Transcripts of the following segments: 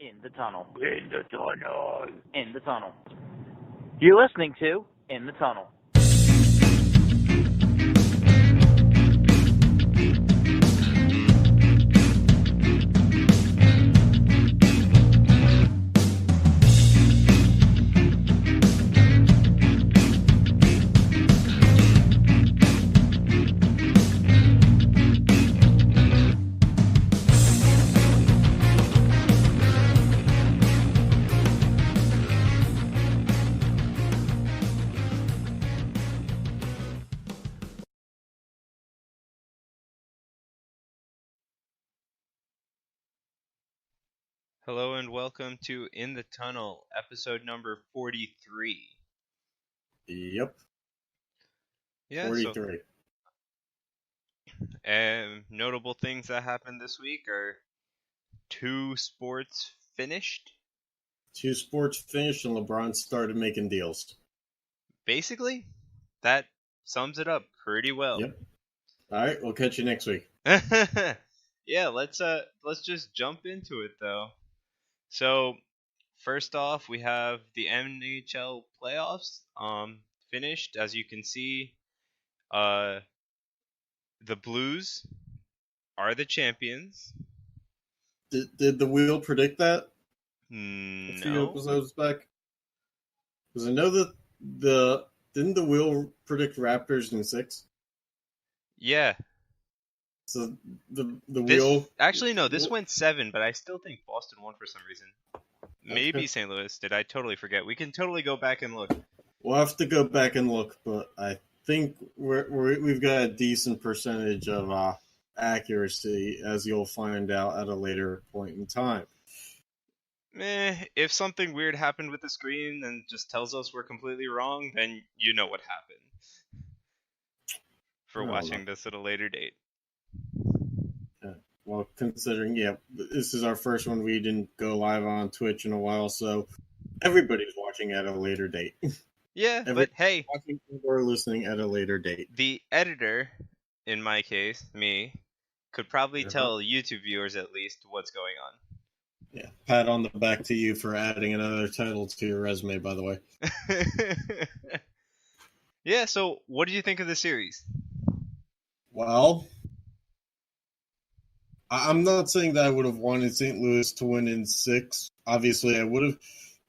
In the tunnel. In the tunnel. In the tunnel. You're listening to In the Tunnel. Hello and welcome to In the Tunnel, episode number 43. Yep. Yeah, 43. Notable things that happened this week are 2 sports finished. 2 sports finished and LeBron started making deals. Basically, that sums it up pretty well. Yep. All right, we'll catch you next week. Yeah, let's just jump into it though. So, first off, we have the NHL playoffs finished. As you can see, the Blues are the champions. Did the wheel predict that? No. A few episodes back? Because I know that didn't the wheel predict Raptors in 6? Yeah. So the wheel... Actually, no, this went 7, but I still think Boston won for some reason. Maybe Okay. St. Louis did. I totally forget. We can totally go back and look. We'll have to go back and look, but I think we've got a decent percentage of accuracy, as you'll find out at a later point in time. If something weird happened with the screen and just tells us we're completely wrong, then you know what happened. For watching this at a later date. Well, considering, this is our first one. We didn't go live on Twitch in a while, so everybody's watching at a later date. Yeah, but hey, watching or listening at a later date. The editor, in my case, me, could probably tell YouTube viewers at least what's going on. Yeah, pat on the back to you for adding another title to your resume, by the way. Yeah, so what did you think of the series? Well, I'm not saying that I would have wanted St. Louis to win in 6. Obviously, I would have.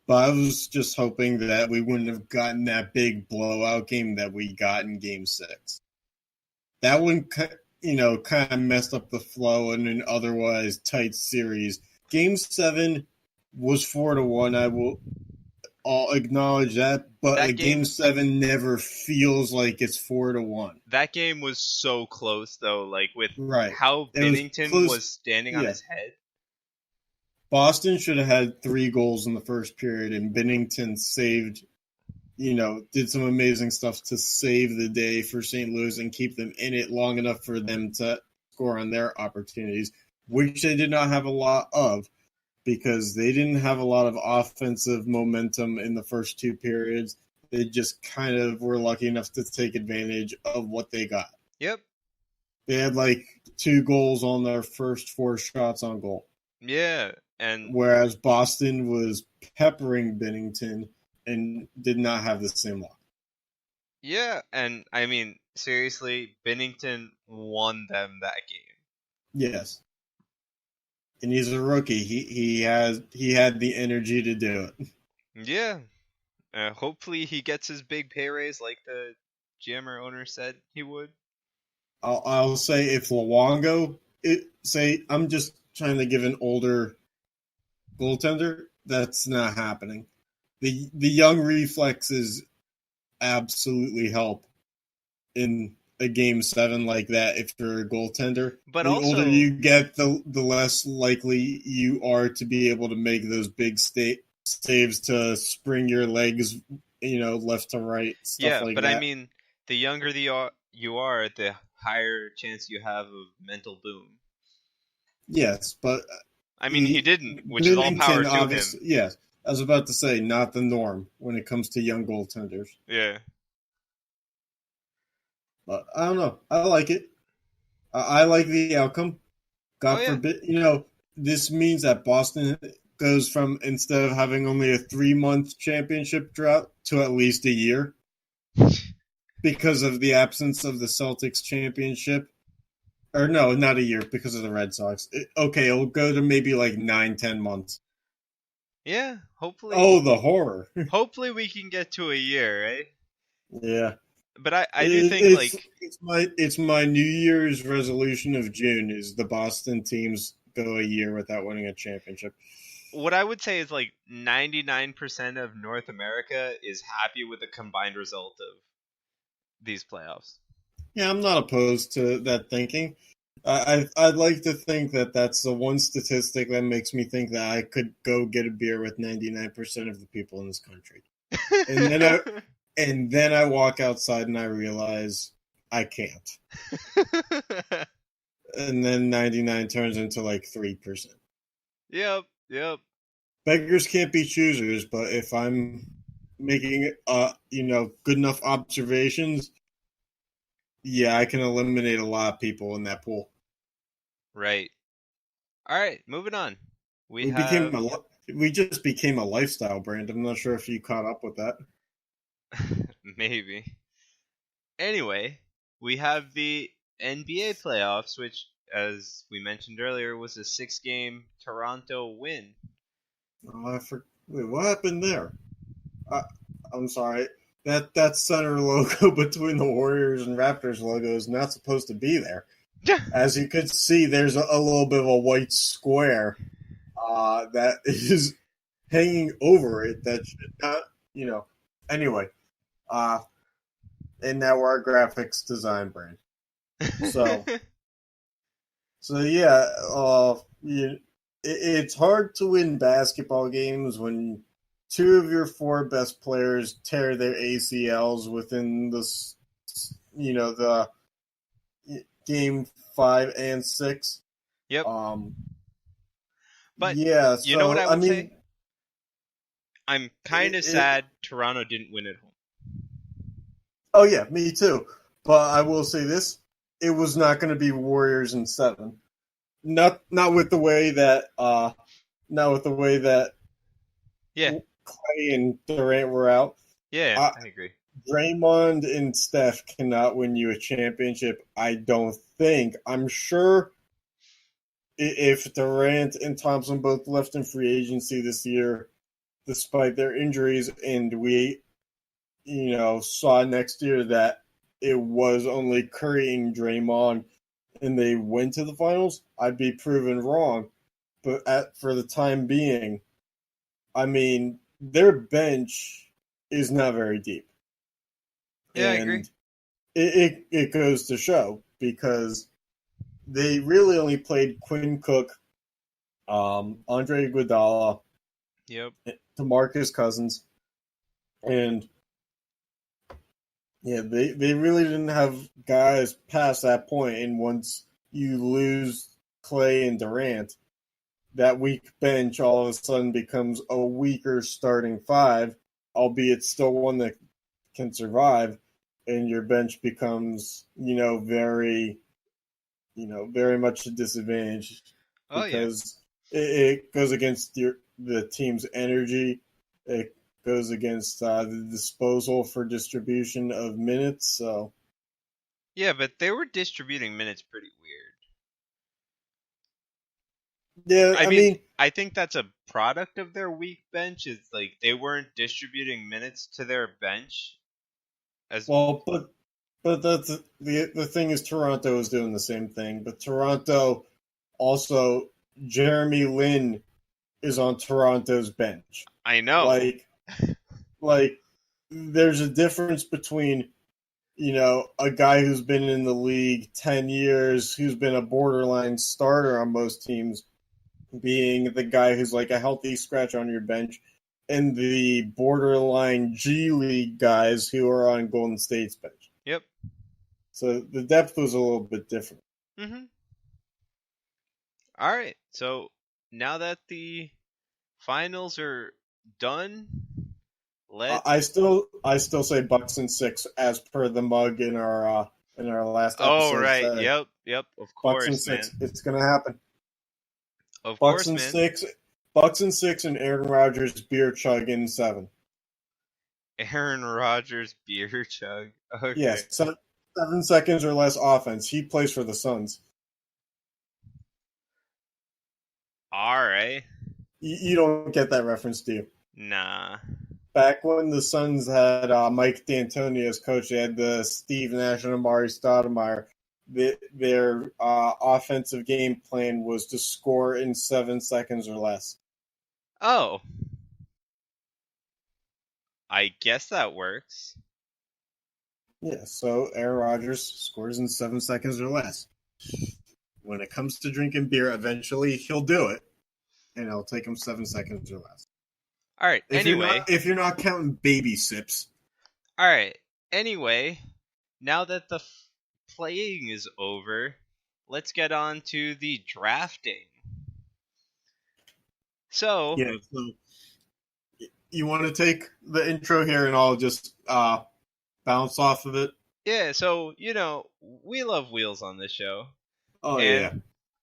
But I was just hoping that we wouldn't have gotten that big blowout game that we got in Game 6. That one, kind of messed up the flow in an otherwise tight series. Game 7 was 4-1. I will all acknowledge that, but Game 7 never feels like it's 4-1. That game was so close, though, like with right. how Binnington was standing on his head. Boston should have had 3 goals in the first period, and Binnington saved, did some amazing stuff to save the day for St. Louis and keep them in it long enough for them to score on their opportunities, which they did not have a lot of because they didn't have a lot of offensive momentum in the first 2 periods. They just kind of were lucky enough to take advantage of what they got. Yep. They had 2 goals on their first 4 shots on goal. Yeah. And whereas Boston was peppering Binnington and did not have the same luck. Yeah, and I mean, seriously, Binnington won them that game. Yes. And he's a rookie. He had the energy to do it. Yeah. Hopefully he gets his big pay raise like the GM or owner said he would. I'll say if Luongo, I'm just trying to give an older goaltender, that's not happening. The young reflexes absolutely help in a Game 7 like that if you're a goaltender. But the older you get, the less likely you are to be able to make those big saves to spring your legs, left to right, stuff like that. Yeah, but I mean, the younger you are, the higher chance you have of mental boom. Yes, but... I mean, he didn't, which is all power to him. Yes, I was about to say, not the norm when it comes to young goaltenders. Yeah. But I don't know. I like it. I like the outcome. God forbid, this means that Boston goes from, instead of having only a 3-month championship drought, to at least a year because of the absence of the Celtics championship. Or no, not a year, because of the Red Sox. It'll go to maybe like 9-10 months. Yeah, hopefully. Oh, the horror. Hopefully we can get to a year, right? Yeah. But I do think it's my New Year's resolution of June is the Boston teams go a year without winning a championship. What I would say is like 99% of North America is happy with the combined result of these playoffs. Yeah, I'm not opposed to that thinking. I'd like to think that that's the one statistic that makes me think that I could go get a beer with 99% of the people in this country. And then I walk outside and I realize I can't. And then 99 turns into like 3%. Yep. Beggars can't be choosers, but if I'm making good enough observations, yeah, I can eliminate a lot of people in that pool. Right. All right, moving on. We just became a lifestyle brand. I'm not sure if you caught up with that. Maybe. Anyway, we have the NBA playoffs, which, as we mentioned earlier, was a 6-game Toronto win. Oh, wait, what happened there? I'm sorry. That center logo between the Warriors and Raptors logo is not supposed to be there. As you could see, there's a little bit of a white square that is hanging over it that should not, Anyway, and now we're our graphics design brand. So yeah, it's hard to win basketball games when 2 of your 4 best players tear their ACLs within the game 5 and 6. Yep. But yeah, you know what I would say? I'm kind of sad Toronto didn't win at home. Oh yeah, me too. But I will say this: it was not going to be Warriors in 7. Not with the way that Clay and Durant were out. Yeah, I agree. Draymond and Steph cannot win you a championship, I don't think. I'm sure if Durant and Thompson both left in free agency this year, despite their injuries, and we, saw next year that it was only Curry and Draymond and they went to the finals, I'd be proven wrong. But for the time being, I mean, their bench is not very deep. Yeah, and I agree. It goes to show because they really only played Quinn Cook, Andre Iguodala, yep, DeMarcus Cousins, and yeah, they really didn't have guys past that point. And once you lose Clay and Durant, that weak bench all of a sudden becomes a weaker starting 5, albeit still one that can survive, and your bench becomes, very much a disadvantage because it goes against the team's energy. It goes against the disposal for distribution of minutes. So yeah, but they were distributing minutes pretty weird. Yeah, I mean, I think that's a product of their weak bench. Is like they weren't distributing minutes to their bench as well. But that's the thing is Toronto is doing the same thing. But Toronto also, Jeremy Lin is on Toronto's bench. I know. Like there's a difference between, a guy who's been in the league 10 years, who's been a borderline starter on most teams, being the guy who's like a healthy scratch on your bench, and the borderline G League guys who are on Golden State's bench. Yep. So the depth was a little bit different. Mm-hmm. All right. So now that the finals are done, I still say Bucks in 6 as per the mug in our last episode. Oh right. Yep. Of course, Bucks in 6. Man. It's gonna happen. Of Bucks course, in man. 6. Bucks in 6 and Aaron Rodgers beer chug in 7. Aaron Rodgers beer chug. Okay. Yes, 7 seconds or less offense. He plays for the Suns. All right. You don't get that reference, do you? Nah. Back when the Suns had Mike D'Antoni as coach, they had the Steve Nash and Amari Stoudemire. Their offensive game plan was to score in 7 seconds or less. Oh. I guess that works. Yeah, so Aaron Rodgers scores in 7 seconds or less. When it comes to drinking beer, eventually he'll do it, and it'll take him 7 seconds or less. All right. Anyway. If you're not counting baby sips. All right. Anyway, now that the playing is over, let's get on to the drafting. So, Yeah, so you want to take the intro here, and I'll just bounce off of it? yeah, so, we love wheels on this show. Oh, and yeah.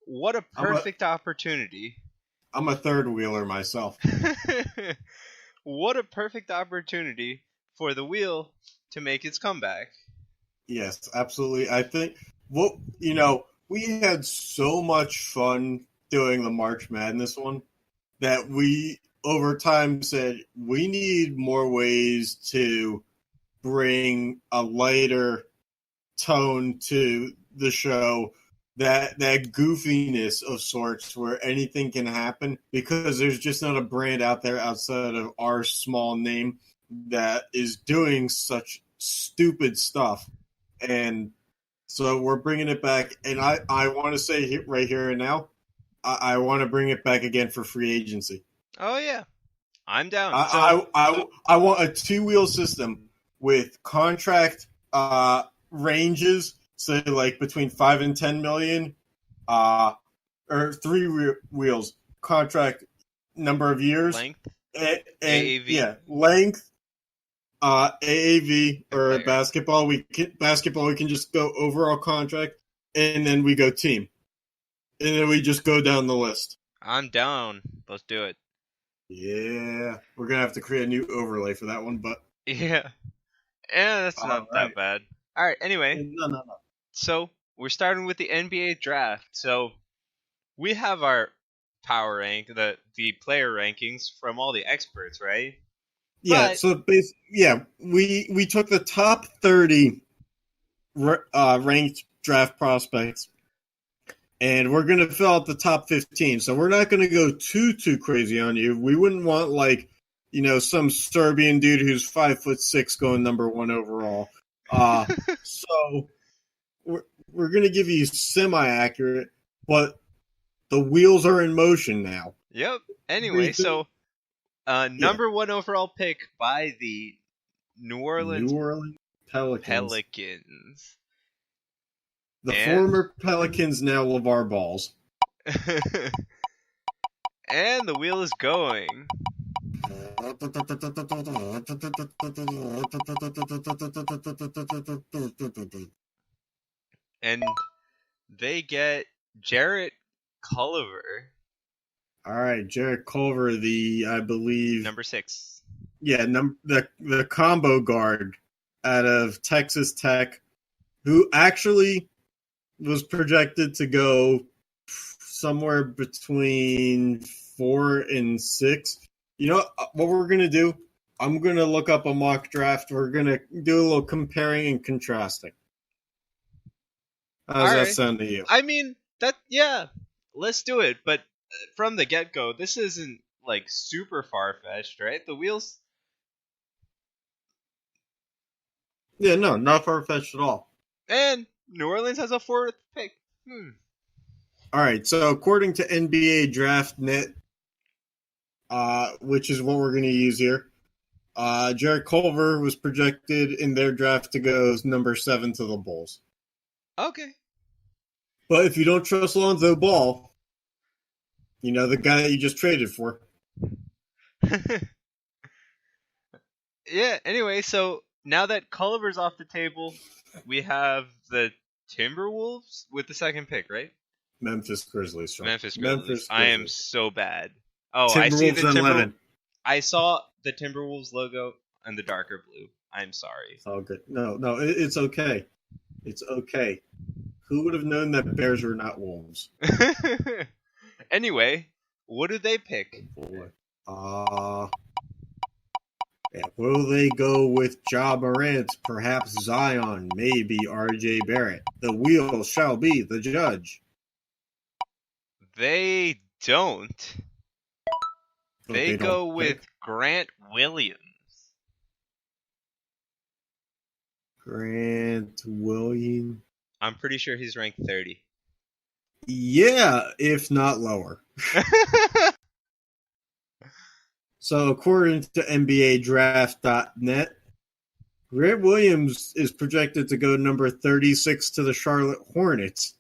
What a perfect opportunity. I'm a third wheeler myself. What a perfect opportunity for the wheel to make its comeback. Yes, absolutely. I think, we had so much fun doing the March Madness one that we, over time, said we need more ways to bring a lighter tone to the show, that goofiness of sorts where anything can happen, because there's just not a brand out there outside of our small name that is doing such stupid stuff. And so we're bringing it back, and I want to say right here and now, I want to bring it back again for free agency. Oh yeah, I'm down. I want a 2-wheel system with contract ranges, say like between 5 and 10 million, or 3 wheels, contract number of years, length, and AAV. Yeah, length, AAV, or Okay. basketball. We can just go overall contract, and then we go team, and then we just go down the list. I'm down. Let's do it. Yeah, we're gonna have to create a new overlay for that one, but Yeah, that's not that bad. All right. Anyway, no. so we're starting with the NBA draft. So we have our power rank, the player rankings from all the experts, right? Yeah, But- so we took the top 30 ranked draft prospects, and we're going to fill out the top 15. So we're not going to go too crazy on you. We wouldn't want some Serbian dude who's 5'6" going number 1 overall. So we're going to give you semi-accurate, but the wheels are in motion now. Yep. Anyway, so number 1 overall pick by the New Orleans Pelicans. The former Pelicans, now LeVar Balls. And the wheel is going. And they get Jarrett Culver. All right, Jarrett Culver, I believe Number 6. Yeah, the combo guard out of Texas Tech, who actually was projected to go somewhere between 4 and 6. You know what we're going to do? I'm going to look up a mock draft. We're going to do a little comparing and contrasting. How does that sound to you? I mean, let's do it. But from the get-go, this isn't super far-fetched, right? The wheels. Yeah, no, not far-fetched at all. And New Orleans has a 4th pick. All right, so according to NBA Draft Net, which is what we're going to use here, Jarrett Culver was projected in their draft to go number 7 to the Bulls. Okay. But if you don't trust Lonzo Ball, the guy that you just traded for. Yeah, anyway, so now that Culver's off the table, we have the Timberwolves with the 2nd pick, right? Memphis Grizzlies. Memphis Grizzlies. I am so bad. Oh, I see Timberwolves the and 11. I saw the Timberwolves logo and the darker blue. I'm sorry. It's all good. No, it's okay. It's okay. Who would have known that Bears were not Wolves? Anyway, what do they pick? Oh, boy. Yeah, will they go with Ja Morant, perhaps Zion, maybe RJ Barrett? The wheel shall be the judge. They don't. They Don't go with pick Grant Williams. Grant Williams. I'm pretty sure he's ranked 30. Yeah, if not lower. So according to NBA Draft.net, Grant Williams is projected to go number 36 to the Charlotte Hornets.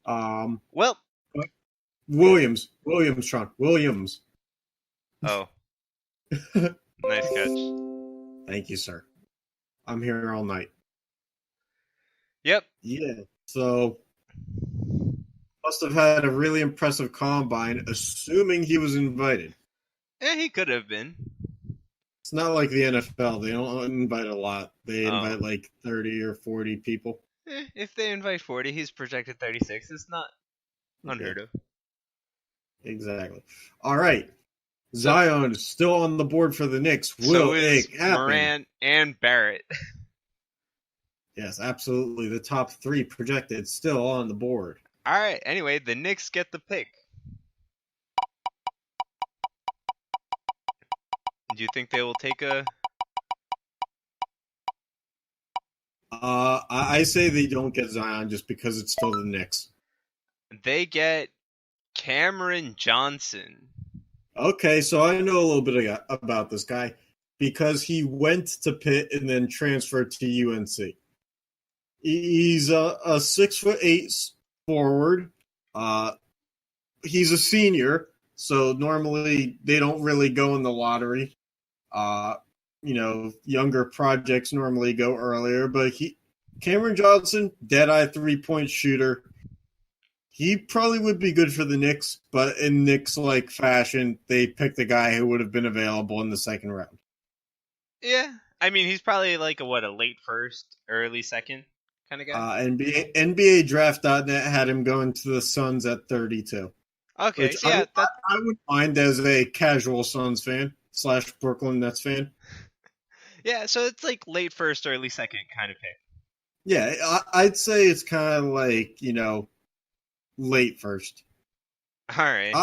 Well, Williams, Sean, Williams. oh, nice catch. Thank you, sir. I'm here all night. Yep. Yeah, so must have had a really impressive combine, assuming he was invited. Yeah, he could have been. It's not like the NFL. They don't invite a lot. They invite like 30 or 40 people. If they invite 40, he's projected 36. It's not unheard of. Exactly. All right. Zion is still on the board for the Knicks. Will it happen? Morant and Barrett. Yes, absolutely. The top three projected still on the board. All right. Anyway, the Knicks get the pick. Do you think they will take a... I say they don't get Zion just because it's still the Knicks. They get Cameron Johnson. Okay, so I know a little bit about this guy because he went to Pitt and then transferred to UNC. He's a 6'8" forward. He's a senior, so normally they don't really go in the lottery. Younger projects normally go earlier, but Cameron Johnson, dead-eye three-point shooter. He probably would be good for the Knicks, but in Knicks-like fashion, they picked the guy who would have been available in the second round. Yeah, I mean, he's probably like a late first, early second kind of guy. NBA Draft.net had him going to the Suns at 32. Okay, yeah. I would mind as a casual Suns fan / Brooklyn Nets fan. Yeah, so it's like late first, early second kind of pick. Yeah, I'd say it's kind of like, late first. All right.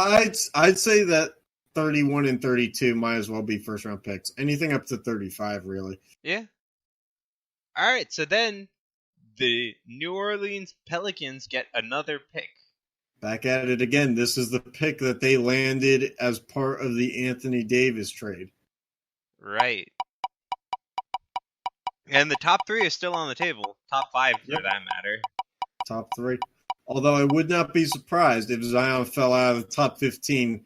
I'd say that 31 and 32 might as well be first round picks. Anything up to 35, really. Yeah. All right, so then the New Orleans Pelicans get another pick. Back at it again. This is the pick that they landed as part of the Anthony Davis trade. Right. And the top three is still on the table. Top five, for that matter. Top three. Although I would not be surprised if Zion fell out of the top 15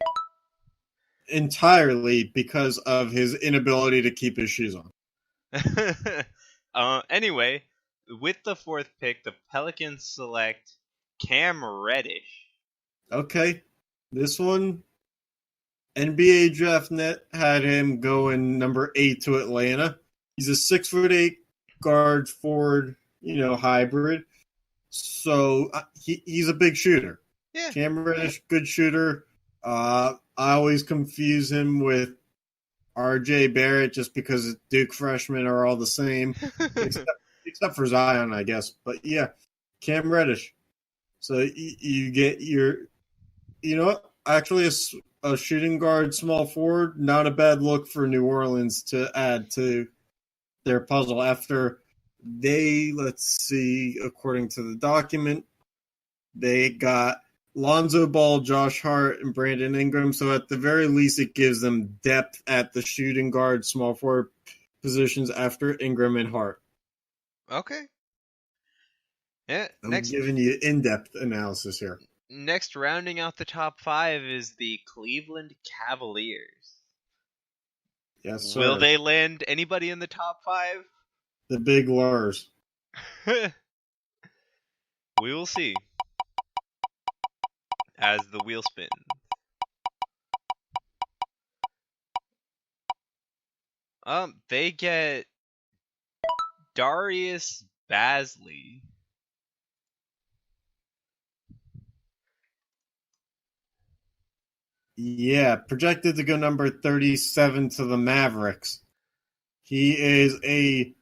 entirely because of his inability to keep his shoes on. Anyway, with the fourth pick, the Pelicans select Cam Reddish. Okay. This one, NBA Draft.net had him going number 8 to Atlanta. He's a 6'8" guard forward, hybrid. So he's a big shooter. Yeah. Cam Reddish, good shooter. I always confuse him with RJ Barrett just because Duke freshmen are all the same, except for Zion, I guess. But yeah, Cam Reddish. So you get actually a shooting guard, small forward, not a bad look for New Orleans to add to their puzzle after let's see, according to the document, they got Lonzo Ball, Josh Hart, and Brandon Ingram. So at the very least, it gives them depth at the shooting guard, small forward positions after Ingram and Hart. Okay. Yeah. I'm giving you in-depth analysis here. Next, rounding out the top five is the Cleveland Cavaliers. Yes, sir. Will they land anybody in the top five? The big Lurs. We will see. As the wheel spins. They get Darius Basley. Yeah, projected to go number 37 to the Mavericks. He is a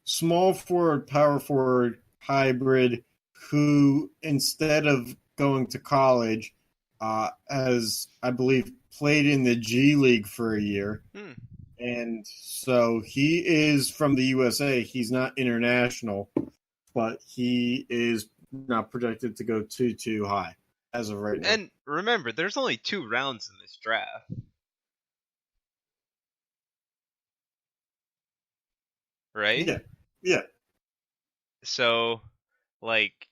small forward, power forward hybrid who, instead of going to college, has, I believe, played in the G League for a year. And so he is from the USA. He's not international, but he is not projected to go too high as of right now. And remember, there's only 2 rounds in this draft. Right? Yeah. So, like,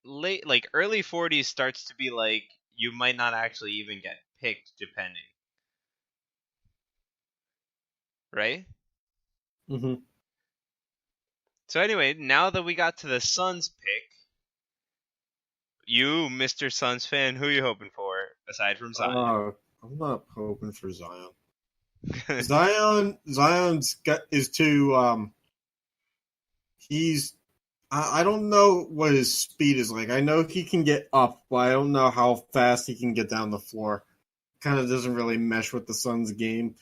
early 40s starts to be like, you might not actually even get picked, depending. Right? Mm-hmm. So anyway, now that we got to the Suns pick, you, Mr. Suns fan, who are you hoping for, aside from Zion? I'm not hoping for Zion. Zion's is too. He's. I don't know what his speed is like. I know he can get up, but I don't know how fast he can get down the floor. Kind of doesn't really mesh with the Suns' game.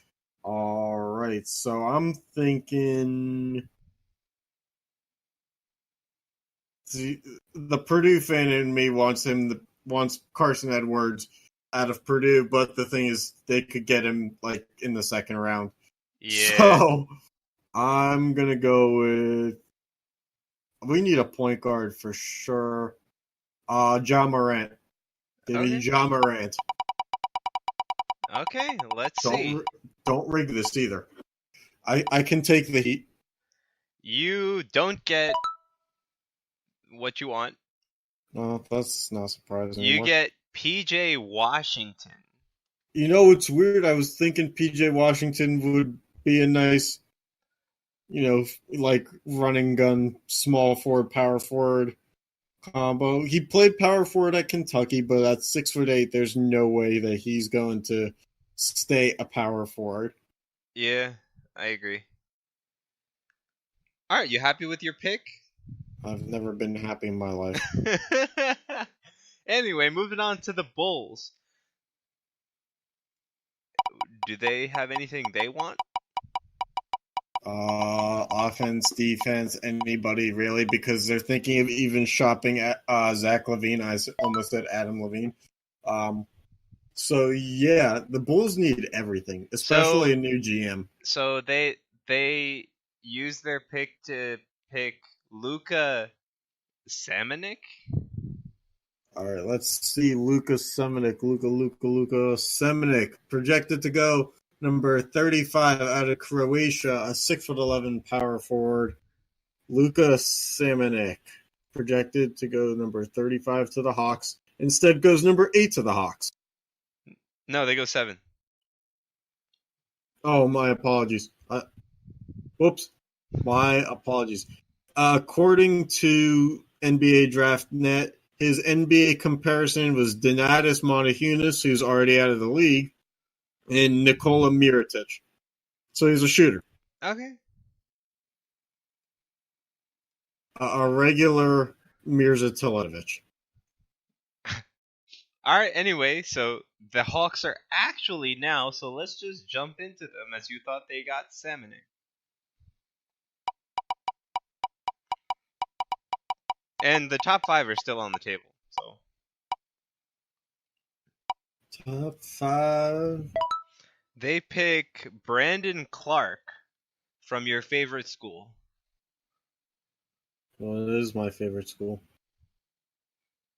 All right, so I'm thinking the Purdue fan in me wants Carson Edwards out of Purdue, but the thing is, they could get him like in the second round. Yeah. So I'm gonna go with. We need a point guard for sure. Ja Morant. Give me Ja Morant. Okay, let's see. Don't rig this either. I can take the heat. You don't get what you want. Well, that's not surprising. You get PJ Washington. You know, it's weird. I was thinking PJ Washington would be a nice, like running gun, small forward, power forward combo. He played power forward at Kentucky, but at 6'8", there's no way that he's going to stay a power forward. Yeah, I agree. All right, you happy with your pick? I've never been happy in my life. Anyway, moving on to the Bulls. Do they have anything they want? Offense, defense, anybody really, because they're thinking of even shopping at Zach LaVine. I almost said Adam Levine. So yeah, the Bulls need everything, especially a new GM. So they use their pick to pick Luka Samanic. All right, let's see. Luka Samanic, Luka Samanic, projected to go number 35 out of Croatia, a 6'11" power forward. Luka Samanic, projected to go number 35 to the Hawks. Instead, goes number 8 to the Hawks. No, they go 7. Oh, my apologies. Whoops. My apologies. According to NBA Draft Net, his NBA comparison was Donatas Montjunas, who's already out of the league, and Nikola Mirotic. So he's a shooter. Okay. A regular Mirza Tilatovic. Alright, anyway, so the Hawks are actually now, so let's just jump into them as you thought they got Samanic. And the top 5 are still on the table, so. Top 5. They pick Brandon Clark from your favorite school. Well, it is my favorite school.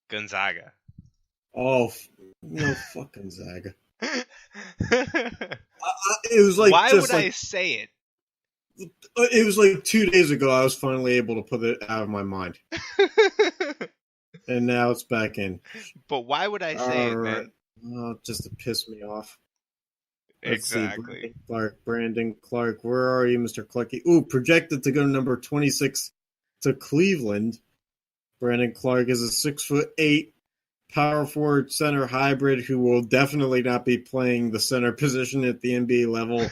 Gonzaga. Oh, no, fuck Gonzaga. It was like. Why would I say it? It was like 2 days ago I was finally able to put it out of my mind. And now it's back in. But why would I say it, man? Just to piss me off. Exactly. Brandon Clark. Where are you, Mr. Clarky? Ooh, projected to go number 26 to Cleveland. Brandon Clark is a 6'8" power forward center hybrid who will definitely not be playing the center position at the NBA level.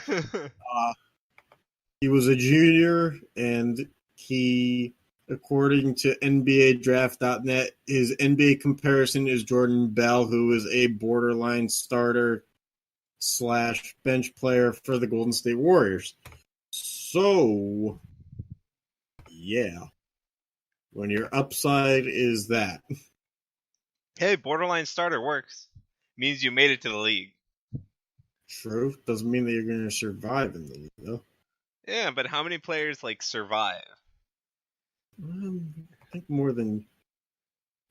He was a junior, and he, according to NBADraft.net, his NBA comparison is Jordan Bell, who is a borderline starter / bench player for the Golden State Warriors. So, yeah. When your upside is that. Hey, borderline starter works. Means you made it to the league. True. Doesn't mean that you're going to survive in the league, though. Yeah, but how many players survive? I think more than...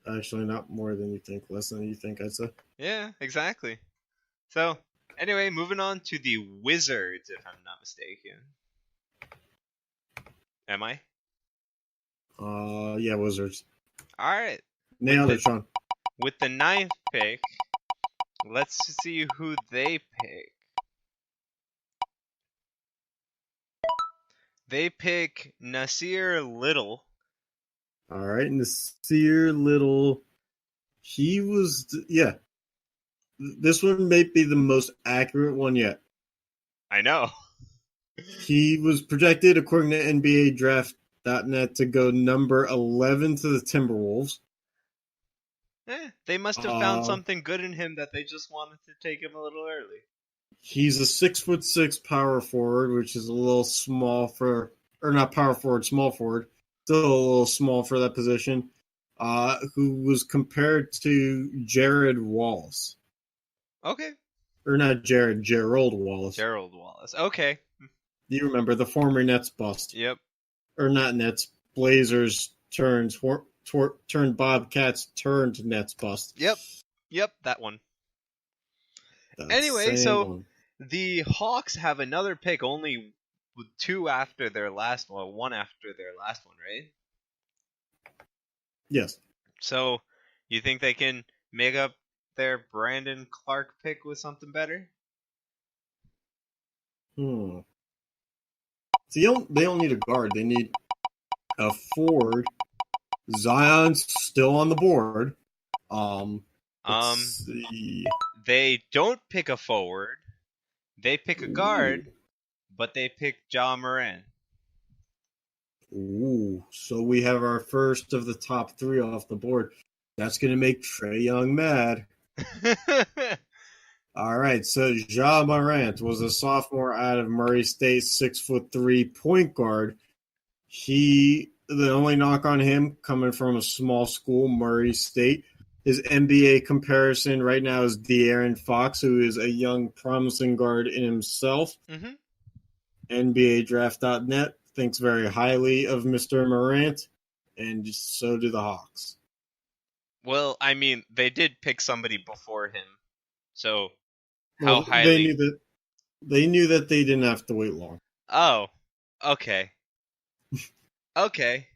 Actually, not more than you think. Less than you think, I'd say. Yeah, exactly. So, anyway, moving on to the Wizards, if I'm not mistaken. Am I? Yeah, Wizards. All right. Nailed it, Sean. With the 9th pick, let's see who they pick. They pick Nasir Little. All right, Nasir Little. He was, yeah. This one may be the most accurate one yet. I know. He was projected, according to NBADraft.net, to go number 11 to the Timberwolves. They must have found something good in him that they just wanted to take him a little early. He's a 6'6" power forward, which is a little small for, or not power forward, small forward. Still a little small for that position. Who was compared to Jared Wallace. Okay. Or not Jared, Gerald Wallace. Gerald Wallace. Okay. You remember the former Nets bust. Yep. Or not Nets, Blazers turned Bobcats turned Nets bust. Yep, that one. That anyway, so one. The Hawks have another pick, only one after their last one, right? Yes. So, you think they can make up their Brandon Clark pick with something better? So they don't need a guard. They need a forward. Zion's still on the board. Let's see. They don't pick a forward. They pick a guard, but they pick Ja Morant. Ooh, so we have our first of the top 3 off the board. That's going to make Trae Young mad. All right, so Ja Morant was a sophomore out of Murray State, 6'3" point guard. The only knock on him, coming from a small school, Murray State, his NBA comparison right now is De'Aaron Fox, who is a young, promising guard in himself. Mm-hmm. NBADraft.net thinks very highly of Mr. Morant, and so do the Hawks. Well, I mean, they did pick somebody before him, so how highly... They knew that they didn't have to wait long. Oh, okay. Okay.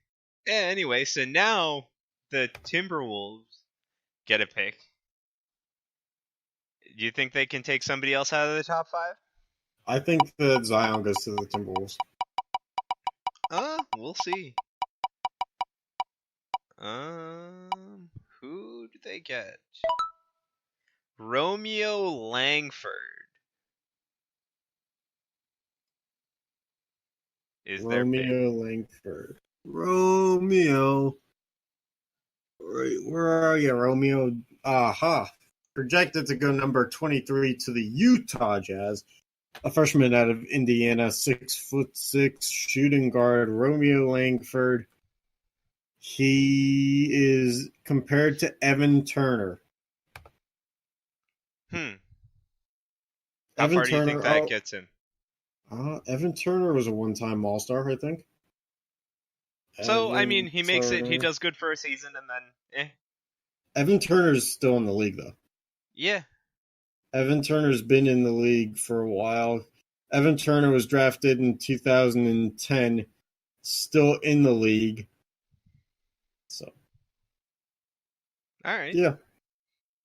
Yeah, anyway, so now the Timberwolves get a pick. Do you think they can take somebody else out of the top 5? I think that Zion goes to the Timberwolves. We'll see. Who do they get? Romeo Langford. Romeo Langford. Romeo. Where are you, Romeo? Aha. Projected to go number 23 to the Utah Jazz. A freshman out of Indiana, 6'6", shooting guard, Romeo Langford. He is compared to Evan Turner. How far do you think that gets him? Evan Turner was a one-time All-Star, I think. So, I mean, he makes it, he does good for a season, and then, Evan Turner's still in the league, though. Yeah. Evan Turner's been in the league for a while. Evan Turner was drafted in 2010, still in the league. So. All right. Yeah.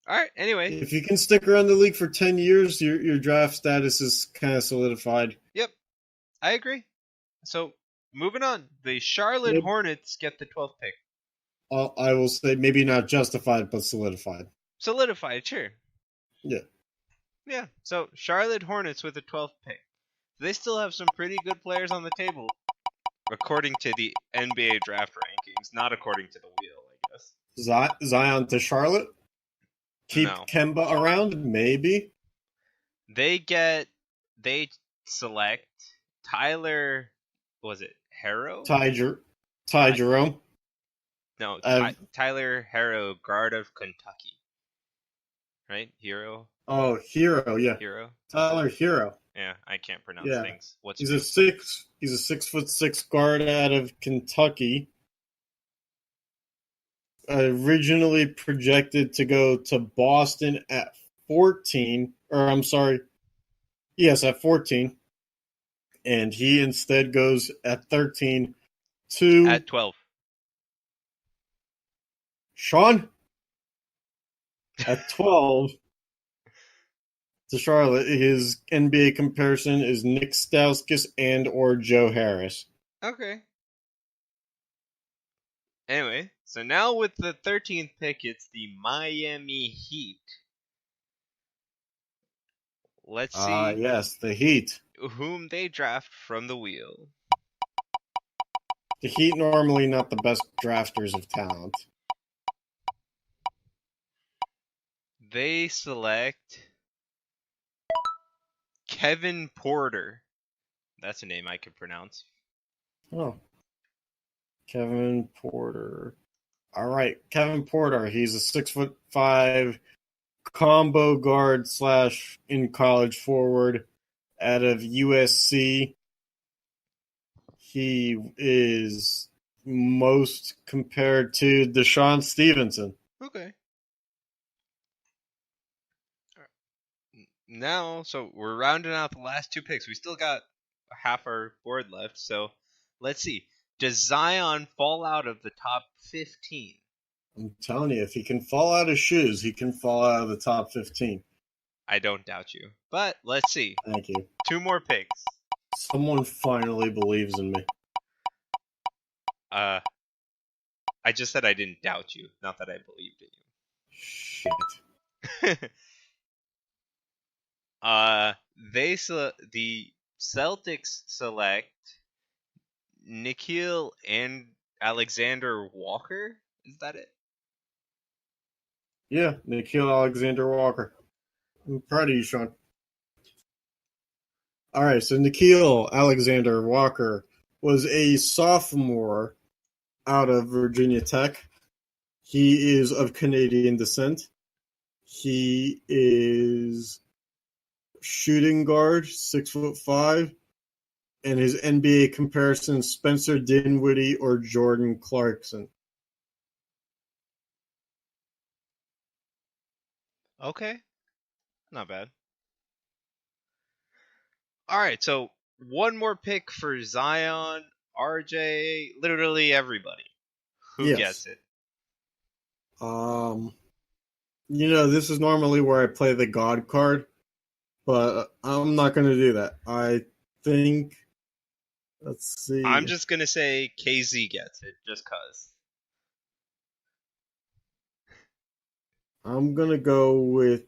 All right, anyway. If you can stick around the league for 10 years, your draft status is kind of solidified. Yep. I agree. So, moving on. The Charlotte Hornets get the 12th pick. I will say maybe not justified, but solidified. Solidified, sure. Yeah. Yeah, so Charlotte Hornets with the 12th pick. they still have some pretty good players on the table, according to the NBA draft rankings, not according to the wheel, I guess. Zion to Charlotte? Keep No. Kemba around? Maybe. They select Tyler, was it Harrow? Ty Jerome. No, Tyler Harrow, guard of Kentucky. Right? Hero? Oh, Hero, yeah. Hero? Tyler Hero. Yeah, I can't pronounce things. He's a 6'6" guard out of Kentucky. Originally projected to go to Boston at 14, at 14. And he instead goes at 13 to... At 12. Shaan? At 12 to Charlotte. His NBA comparison is Nick Stauskas and or Joe Harris. Okay. Anyway, so now with the 13th pick, it's the Miami Heat. Let's see. Yes, the Heat. Whom they draft from the wheel. The Heat normally not the best drafters of talent. They select Kevin Porter. That's a name I could pronounce. Oh. Kevin Porter. All right, Kevin Porter. He's a 6'5" combo guard / in college forward out of USC. He is most compared to Deshaun Stevenson. Okay. Now, so we're rounding out the last two picks. We still got half our board left, so let's see. Does Zion fall out of the top 15? I'm telling you, if he can fall out of shoes, he can fall out of the top 15. I don't doubt you. But let's see. Thank you. Two more picks. Someone finally believes in me. I just said I didn't doubt you, not that I believed in you. Shit. The Celtics select Nickeil and Alexander Walker. Is that it? Yeah, Nickeil Alexander-Walker. I'm proud of you, Shaan. All right, so Nickeil Alexander-Walker was a sophomore out of Virginia Tech. He is of Canadian descent. He is shooting guard, 6'5", and his NBA comparison: Spencer Dinwiddie or Jordan Clarkson. Okay, not bad. All right, so one more pick for Zion, RJ, literally everybody. Who gets it? This is normally where I play the God card, but I'm not going to do that. I think, let's see. I'm just going to say KZ gets it, just cause. I'm going to go with,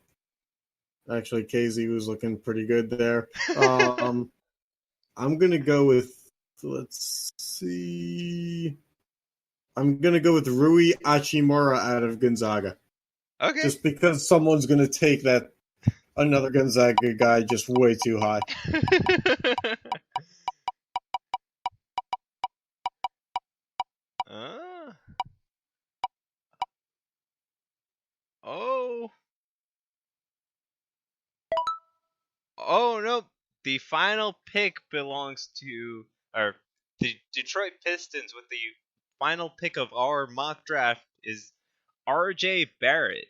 actually, KZ was looking pretty good there. I'm going to go with, let's see. I'm going to go with Rui Hachimura out of Gonzaga. Okay. Just because someone's going to take that another Gonzaga guy just way too high. Oh no! The final pick belongs to the Detroit Pistons. With the final pick of our mock draft is RJ Barrett.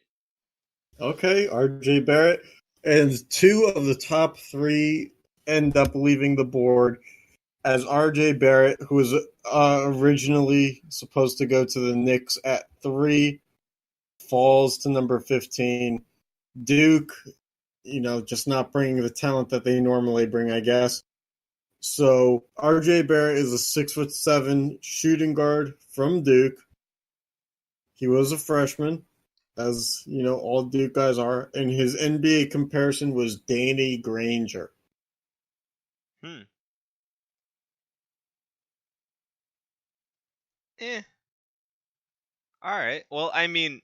Okay, RJ Barrett. And 2 of the top 3 end up leaving the board, as RJ Barrett, who was originally supposed to go to the Knicks at 3, falls to number 15. Duke, just not bringing the talent that they normally bring, I guess. So RJ Barrett is a 6'7" shooting guard from Duke. He was a freshman, as all Duke guys are, and his NBA comparison was Danny Granger. Hmm. Eh. All right. Well, I mean,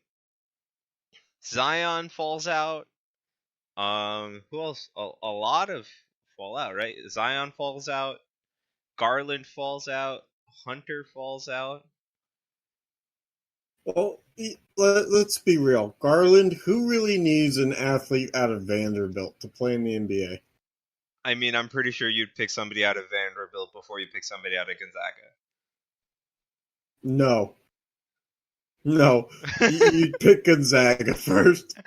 Zion falls out. Who else? A lot of fall out, right? Zion falls out. Garland falls out. Hunter falls out. Well, let's be real. Garland, who really needs an athlete out of Vanderbilt to play in the NBA? I mean, I'm pretty sure you'd pick somebody out of Vanderbilt before you pick somebody out of Gonzaga. No. No. You'd pick Gonzaga first.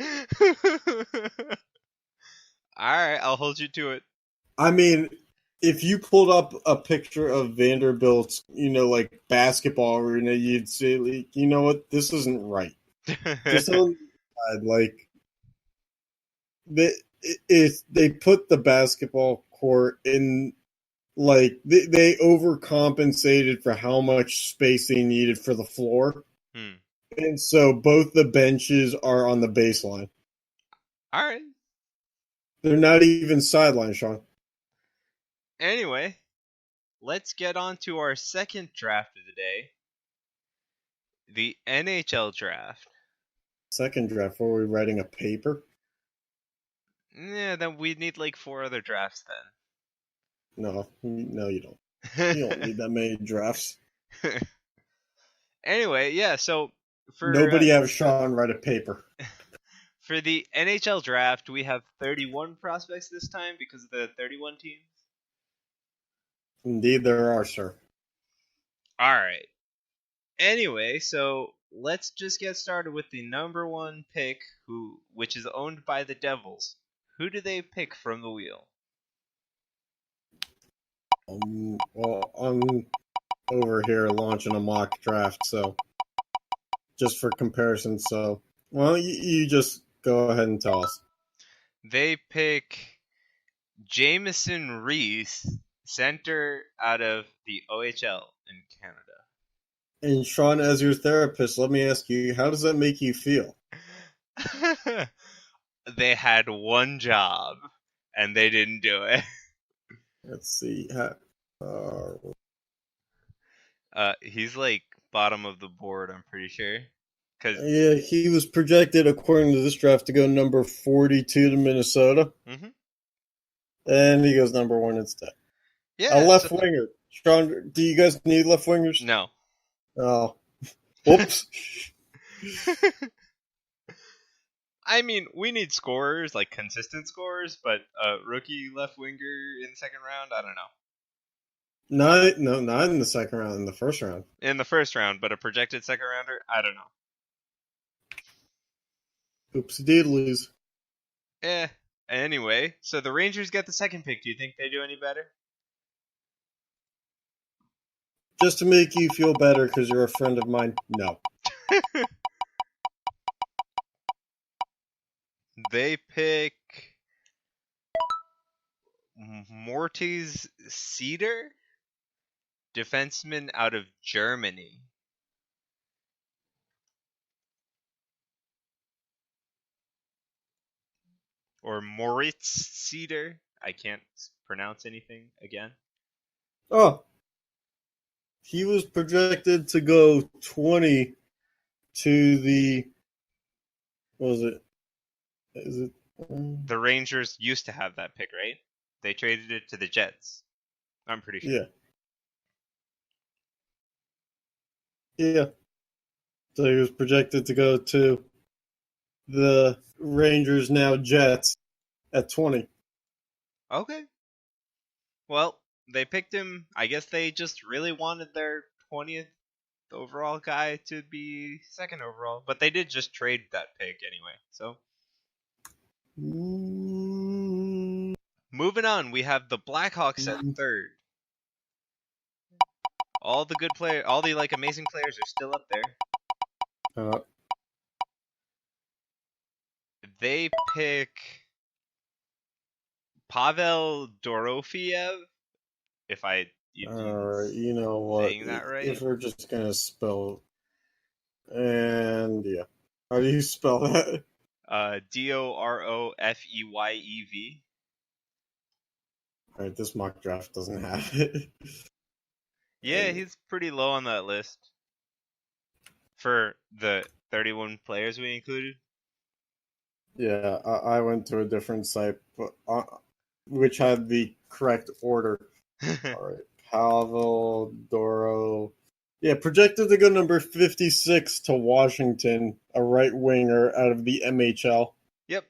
All right, I'll hold you to it. I mean, if you pulled up a picture of Vanderbilt's, like basketball arena, you'd say, like, you know what, this isn't right. Just on the side, like they put the basketball court in, like they overcompensated for how much space they needed for the floor, and so both the benches are on the baseline. All right. They're not even sideline, Sean. Anyway, let's get on to our second draft of the day. The NHL draft. Second draft, were we writing a paper? Yeah, then we'd need like 4 other drafts No, you don't. You don't then. need that many drafts. Anyway, yeah, so for Nobody have Sean write a paper. for the NHL draft, we have 31 prospects this time because of the 31 teams. Indeed, there are, sir. All right. Anyway, so let's just get started with the number 1 pick, which is owned by the Devils. Who do they pick from the wheel? Well, I'm over here launching a mock draft, so just for comparison. So, well, you just go ahead and tell us. They pick Jamieson Reese, center out of the OHL in Canada. And Sean, as your therapist, let me ask you, how does that make you feel? They had one job, and they didn't do it. Let's see. He's like bottom of the board, I'm pretty sure. Yeah, he was projected, according to this draft, to go number 42 to Minnesota. Mm-hmm. And he goes number 1 instead. Yeah, a left winger. Sean, do you guys need left wingers? No. Oh. Whoops. I mean, we need scorers, like consistent scorers, but a rookie left winger in the second round, I don't know. Not in the second round, in the first round. In the first round, but a projected second rounder, I don't know. Oops, doodlies. Anyway, so the Rangers get the second pick. Do you think they do any better? Just to make you feel better because you're a friend of mine, no. They pick Mortis Cedar, defenseman out of Germany. Or Moritz Cedar. I can't pronounce anything again. Oh. He was projected to go 20 to the... What was it? Is it... The Rangers used to have that pick, right? They traded it to the Jets. I'm pretty sure. Yeah. So he was projected to go to the Rangers, now Jets, at 20. Okay. Well, they picked him. I guess they just really wanted their 20th overall guy to be second overall. But they did just trade that pick anyway. So, moving on, we have the Blackhawks at third. All the good players, all the like amazing players are still up there. They pick Pavel Dorofeyev. If you know what? Saying that right? If we're just gonna spell, and yeah, how do you spell that? Dorofeyev. All right, this mock draft doesn't have it. Yeah, he's pretty low on that list for the 31 players we included. Yeah, I went to a different site, but which had the correct order. All right, Pavel Doro. Yeah, projected to go number 56 to Washington, a right winger out of the MHL. Yep.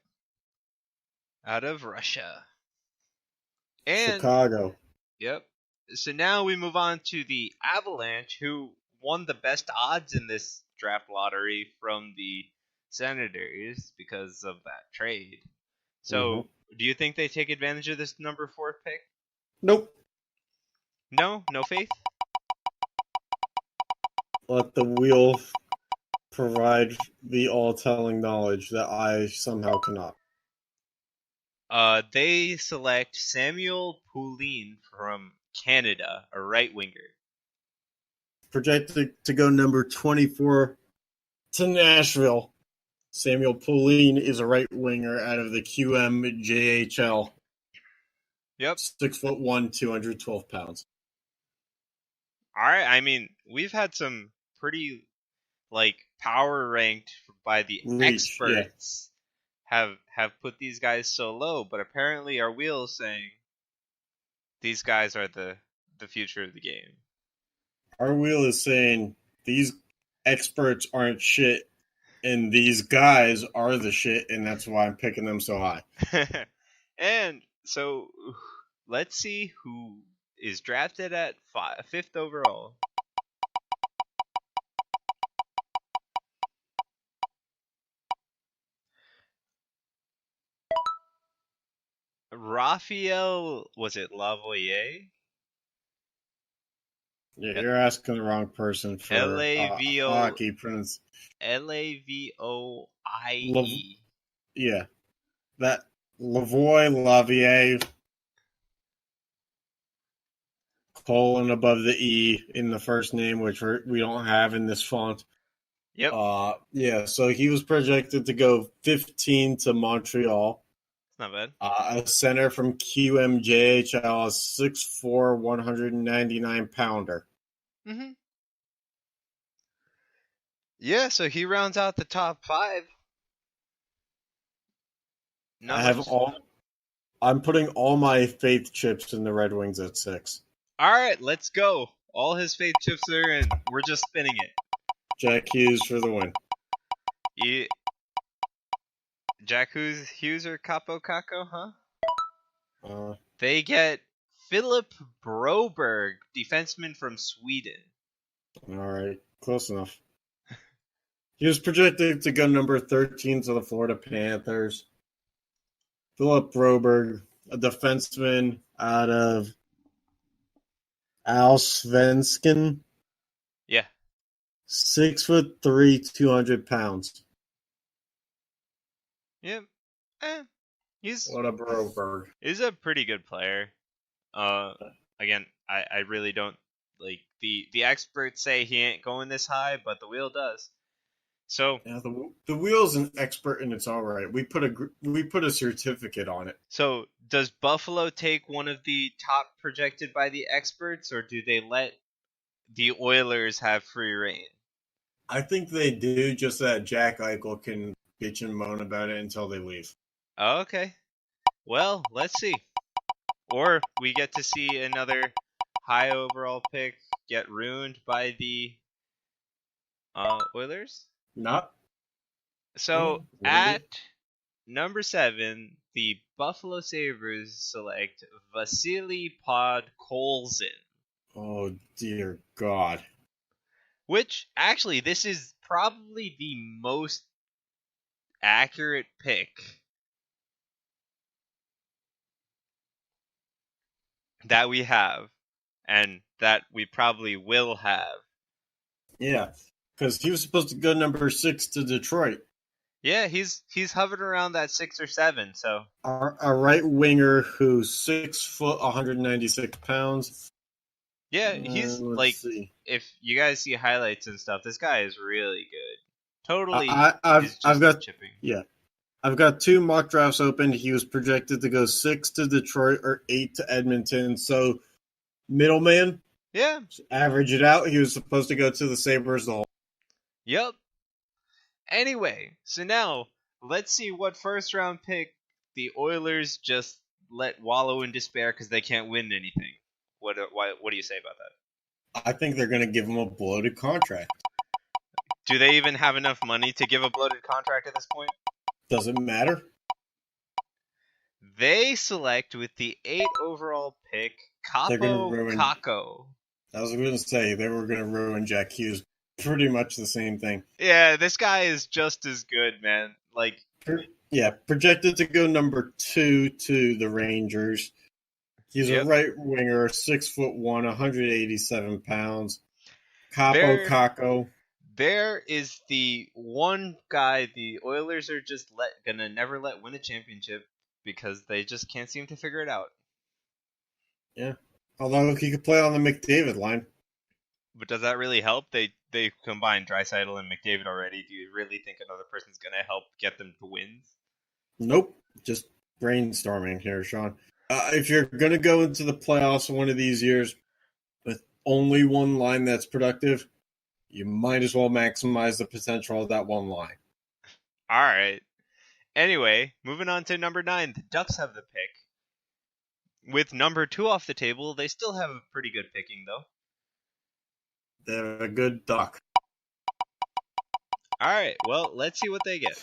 Out of Russia. And Chicago. yep. So now we move on to the Avalanche, who won the best odds in this draft lottery from the Senators because of that trade. So, do you think they take advantage of this number 4 pick? Nope. No faith. Let the wheel provide the all-telling knowledge that I somehow cannot. They select Samuel Poulin from Canada, a right winger. Projected to go number 24 to Nashville. Samuel Poulin is a right winger out of the QMJHL. Yep. 6'1", 212 pounds. All right. I mean, we've had some pretty power ranked by the experts have put these guys so low, but apparently our wheel is saying these guys are the future of the game. Our wheel is saying these experts aren't shit, and these guys are the shit, and that's why I'm picking them so high. And so let's see who is drafted at 5th overall. Raphael, was it Lavoie? Yeah, you're asking the wrong person for hockey prince. Lavoie. Yeah, that Lavier, colon above the E in the first name, which we don't have in this font. Yep. Yeah, so he was projected to go 15 to Montreal. Not bad. A center from QMJHL, a 6'4", 199-pounder. Mm-hmm. Yeah, so he rounds out the top 5. I'm putting all my faith chips in the Red Wings at 6. All right, let's go. All his faith chips are in. We're just spinning it. Jack Hughes for the win. Jack Hughes or Capo Caco, huh? They get Philip Broberg, defenseman from Sweden. All right, close enough. He was projected to go number 13 to the Florida Panthers. Philip Broberg, a defenseman out of Allsvenskan. Yeah. 6'3", 200 pounds. Yep. What a Broberg. He's a pretty good player. Again, I really don't the experts say he ain't going this high, but the wheel does. So yeah, the wheel's an expert, and it's all right. We put a certificate on it. So does Buffalo take one of the top projected by the experts, or do they let the Oilers have free reign? I think they do, just that Jack Eichel can bitch and moan about it until they leave. Oh, okay. Well, let's see. Or we get to see another high overall pick get ruined by the Oilers? Not. So at number 7, the Buffalo Sabres select Vasily Podkolzin. Oh, dear God. Which, actually, this is probably the most accurate pick that we have, and that we probably will have. Yeah, because he was supposed to go number 6 to Detroit. Yeah, he's hovering around that 6 or 7. So a right winger who's 6 foot, 196 pounds. Yeah, he's if you guys see highlights and stuff, this guy is really good. Totally, I've got chipping. Yeah, I've got 2 mock drafts open. He was projected to go 6 to Detroit or 8 to Edmonton. So, middleman, Yeah. average it out. He was supposed to go to the Sabres the whole. Yep. Anyway, so now let's see what first round pick the Oilers just let wallow in despair because they can't win anything. What do you say about that? I think they're going to give him a bloated contract. Do they even have enough money to give a bloated contract at this point? Doesn't matter. They select with the 8 overall pick Capo Caco. I was going to say they were going to ruin Jack Hughes. Pretty much the same thing. Yeah, this guy is just as good, man. Like, projected to go number 2 to the Rangers. He's a right winger, 6'1", 187 pounds. Capo Caco. There is the one guy the Oilers are just gonna never let win a championship because they just can't seem to figure it out. Yeah, although he could play on the McDavid line. But does that really help? They combined Draisaitl and McDavid already. Do you really think another person's gonna help get them to wins? Nope, just brainstorming here, Sean. If you're gonna go into the playoffs one of these years with only one line that's productive, you might as well maximize the potential of that one line. All right. Anyway, moving on to number 9. The Ducks have the pick. With number 2 off the table, they still have a pretty good picking, though. They're a good duck. All right. Well, let's see what they get.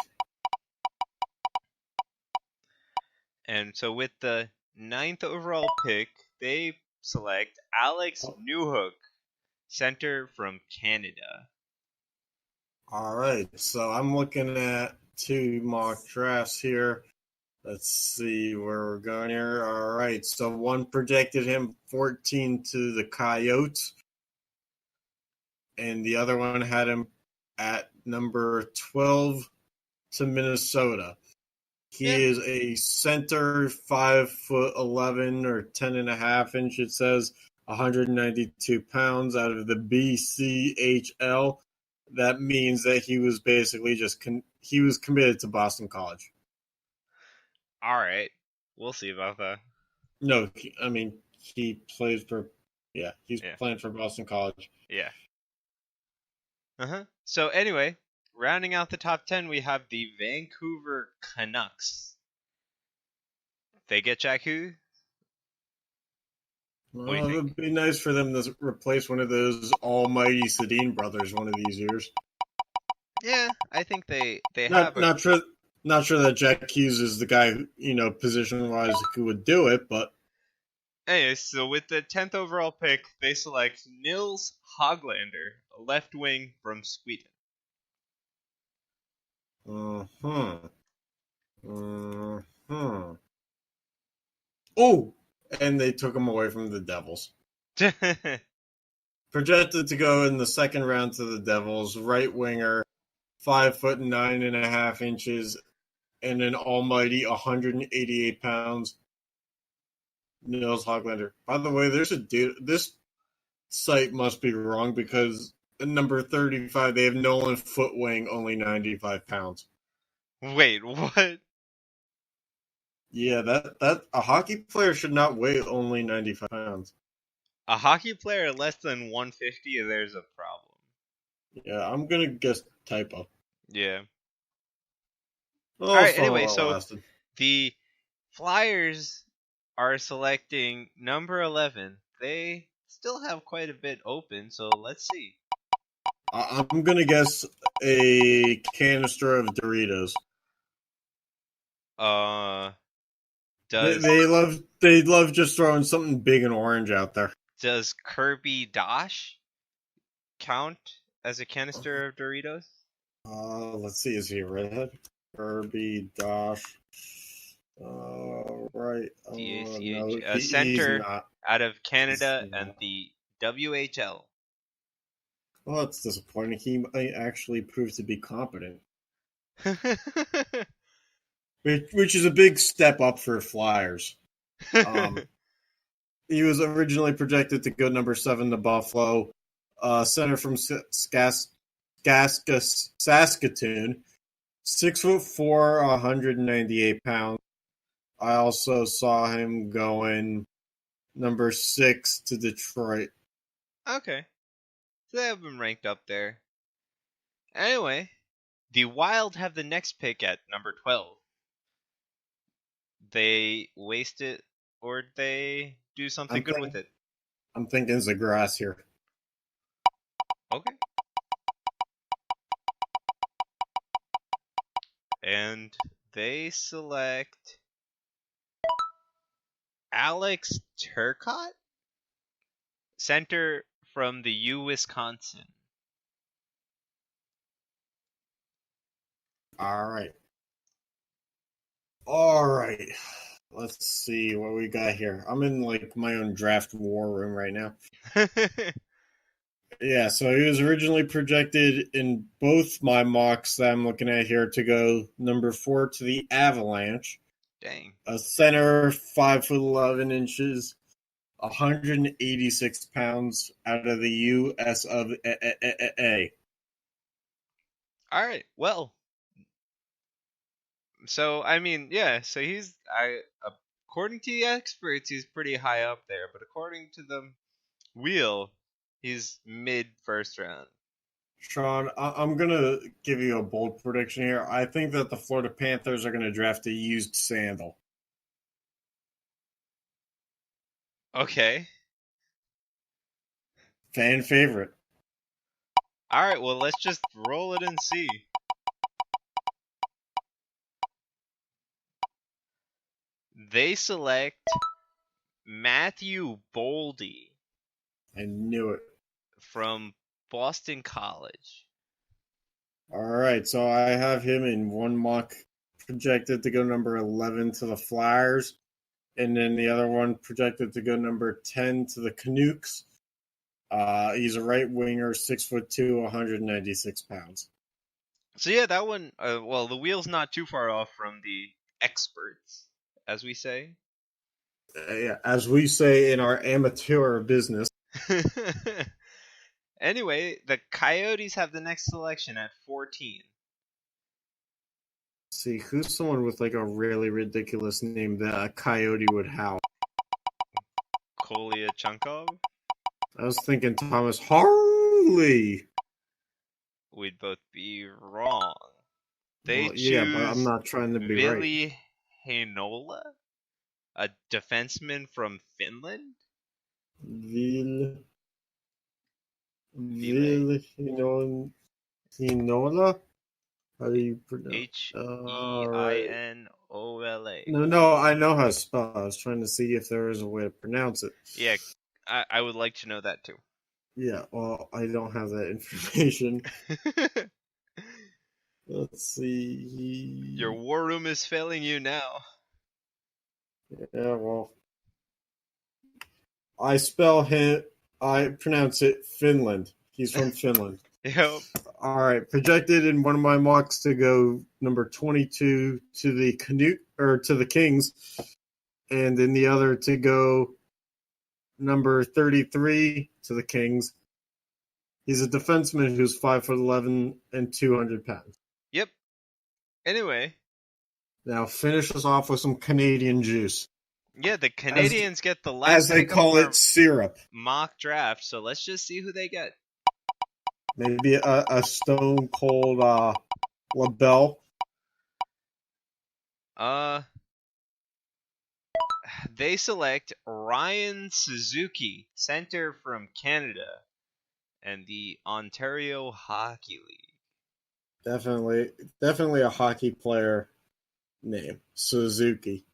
And so with the 9th overall pick, they select Alex Newhook, center from Canada. All right, so I'm looking at 2 mock drafts here. Let's see where we're going here. All right, so one projected him 14 to the Coyotes, and the other one had him at number 12 to Minnesota. He is a center, 5'11" or 10.5 inches. It says 192 pounds out of the BCHL. That means that he was basically he was committed to Boston College. All right, we'll see about that. No, I mean he plays for. Yeah, he's playing for Boston College. Yeah. So anyway, rounding out the top 10, we have the Vancouver Canucks. They get Jack Hughes. Well, it would be nice for them to replace one of those almighty Sedin brothers one of these years. Yeah, I think they not sure that Jack Hughes is the guy who, position-wise who would do it, but anyway, so with the 10th overall pick, they select Nils Hoglander, a left wing from Sweden. Oh, and they took him away from the Devils. Projected to go in the second round to the Devils, right winger, 5'9" 9.5 inches, and an almighty 188 pounds. Nils Hoglander. By the way, there's a dude. This site must be wrong because at number 35, they have Nolan Footwing, only 95 pounds. Wait, what? Yeah, that a hockey player should not weigh only 95 pounds. A hockey player less than 150, there's a problem. Yeah, I'm gonna guess typo. Yeah. All right. Anyway, so lasted. The Flyers are selecting number 11. They still have quite a bit open, so let's see. I'm gonna guess a canister of Doritos. They love just throwing something big and orange out there. Does Kirby Dosh count as a canister of Doritos? Let's see. Is he a redhead? Kirby Dosh. Right. No, a center out of Canada and the WHL. Well, that's disappointing. He might actually prove to be competent. Which is a big step up for Flyers. He was originally projected to go number 7 to Buffalo. Center from Saskatoon. 6'4", 198 pounds. I also saw him going number 6 to Detroit. Okay. So they have him ranked up there. Anyway, the Wild have the next pick at number 12. They waste it or they do something good with it. I'm thinking Zagrass here. Okay. And they select Alex Turcotte, center from the U Wisconsin. All right. All right. Let's see what we got here. I'm in like my own draft war room right now. Yeah, so he was originally projected in both my mocks that I'm looking at here to go number 4 to the Avalanche. Dang. A center, 5'11", 186 pounds out of the U.S. of A. All right. Well, so I mean, yeah. So according to the experts, he's pretty high up there, but according to the wheel, he's mid first round. Sean, I'm going to give you a bold prediction here. I think that the Florida Panthers are going to draft a used sandal. Okay. Fan favorite. All right. Well, let's just roll it and see. They select Matthew Boldy. I knew it. From Boston College. All right, so I have him in one mock projected to go number 11 to the Flyers, and then the other one projected to go number 10 to the Canucks. He's a right winger, 6'2", 196 pounds. So yeah, that one. Well, the wheel's not too far off from the experts, as we say. Yeah, as we say in our amateur business. Anyway, the Coyotes have the next selection at 14. Let's see, who's someone with like a really ridiculous name that a coyote would howl? Kolyachukov? I was thinking Thomas Harley. We'd both be wrong. They choose yeah, but I'm not trying to be right. Ville Heinola, a defenseman from Finland. Ville Heinola? How do you pronounce Heinola? No, I know how to spell. I was trying to see if there was a way to pronounce it. Yeah, I would like to know that too. Yeah, well, I don't have that information. Let's see. Your war room is failing you now. Yeah, well, I pronounce it Finland. He's from Finland. Yep. All right, projected in one of my mocks to go number 22 to the to the Kings, and in the other to go number 33 to the Kings. He's a defenseman who's 5'11" and 200 pounds. Yep. Anyway. Now finish us off with some Canadian juice. Yeah, the Canadians get the last as they call it, syrup mock draft. So let's just see who they get. Maybe a stone cold LaBelle. They select Ryan Suzuki, center from Canada, and the Ontario Hockey League. Definitely a hockey player name, Suzuki.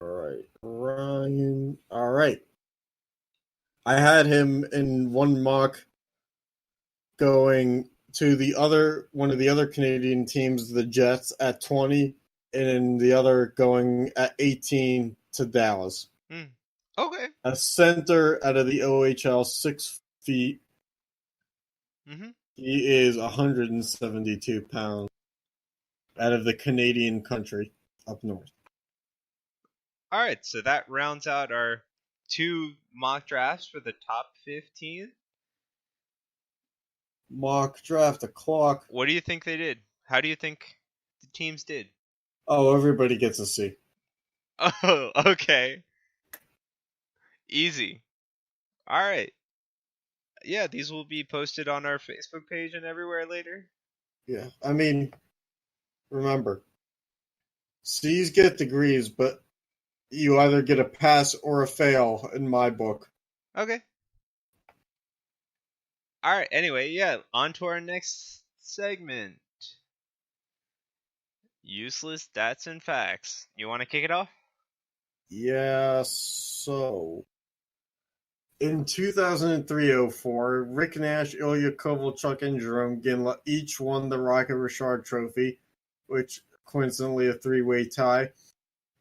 All right, Ryan. All right. I had him in one mock going to one of the other Canadian teams, the Jets, at 20, and in the other going at 18 to Dallas. Okay. A center out of the OHL, 6 feet. Mm-hmm. He is 172 pounds out of the Canadian country up north. All right, so that rounds out our 2 mock drafts for the top 15. Mock draft o'clock. What do you think they did? How do you think the teams did? Oh, everybody gets a C. Oh, okay. Easy. All right. Yeah, these will be posted on our Facebook page and everywhere later. Yeah, I mean, remember, C's get degrees, but you either get a pass or a fail in my book. Okay. All right. Anyway, yeah, on to our next segment. Useless stats and facts. You want to kick it off? Yeah, so in 2003-04, Rick Nash, Ilya Kovalchuk, and Jerome Ginla each won the Rocket Richard Trophy, which coincidentally a three-way tie.